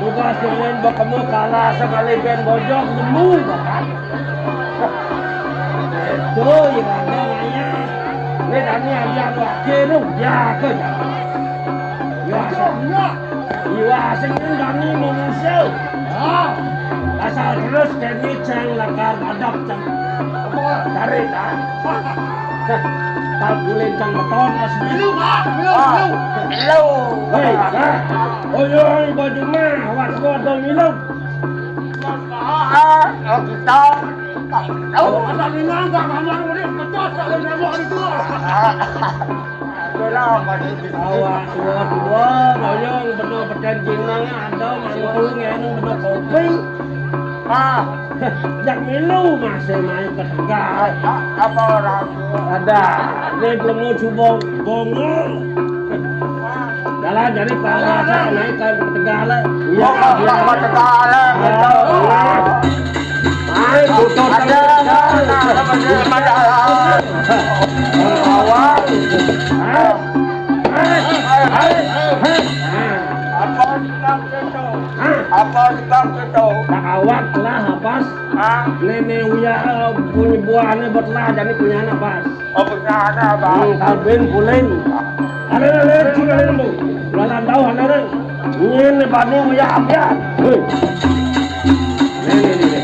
Tugas yang kamu kalah sekali ben bojok nemu kan? Itu yang ada ya. Ini tadi ada wakil tu, ya ke ya? Ya, iwa sengen kami manusia. Asal terus jadi ceng lakar adab ceng. Dari tak? Tak boleh ceng beton asli. Hello. Hei, oi baju mah, awas gua dong minum. Kita tahu ada minang tak mandang ni, betul tak ada nabok itu. Belah pada awak dua bayang benar berjanji nang ada mantu ngenu benar kopi. Jak minum masih main ke Tegal. Apa orang ada? Dia belum mau coba bongol. Jalan jadi parasa naik ke Tegal. Iya, dia ke Tegal. Main butuh ada. Awal. Apa sebab itu? Tak awak lah habas. Nenek uya punya buahnya betlah jadi punya anak bas. Oh punya anak bas. Kabin pulen. Ada sudah ada tu. Lalan tahu ada. Ini bani uya apian. Hei. Ini.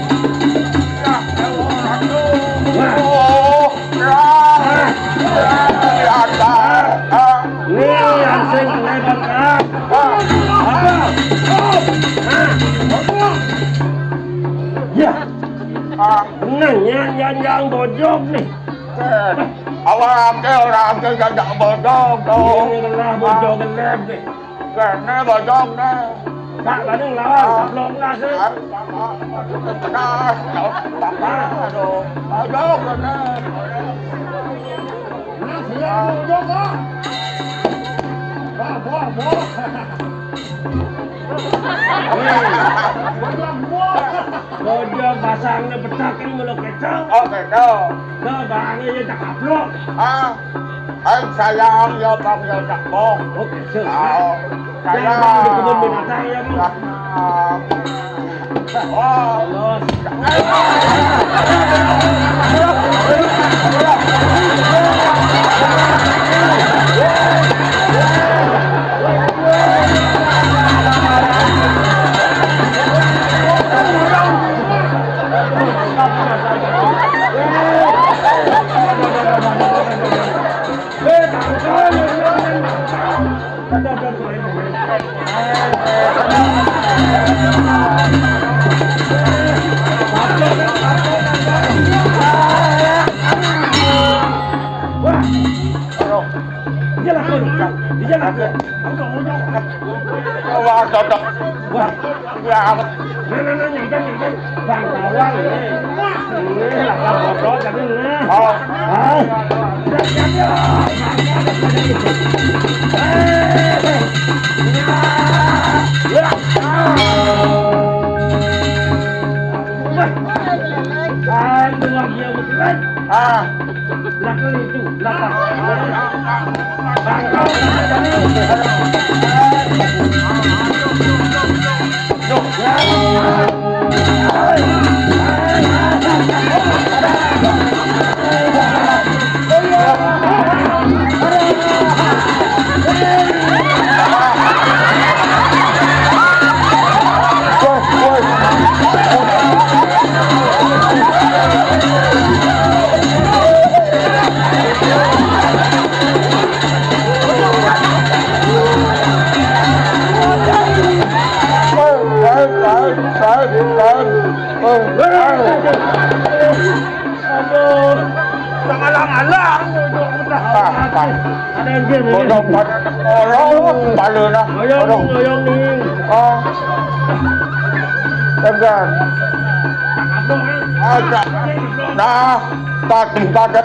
Ya, Ni asing lebat kan? Ya, nanya yang bojok nih. Awak orang ke jajak bojok tu. Ini lah bojok gelap nih. Kerana bojok ni. Tak banding lawan, belum lah sih. Bojok ni. Bojo basangnya betakin mulu kecil. Oh, betul. Nah, barangnya tak kaplok. Anh sayang ya bang ya nak bong. Oh, kecil. Sayang. Jangan di kebun binatang ya, Bu. Oh. Los. Wah, cocok. Wah, Ya, nyanyikan. Bang Tawang ini. Ini lakar bodoh jadi ini. oh. Belakang itu, belakang. Alang-alang. Ada yang game ini. Bodoh pada orang palu dah. Bodoh. Goyong nih. Oh. Tegan. Ada. Nah, pagi pada.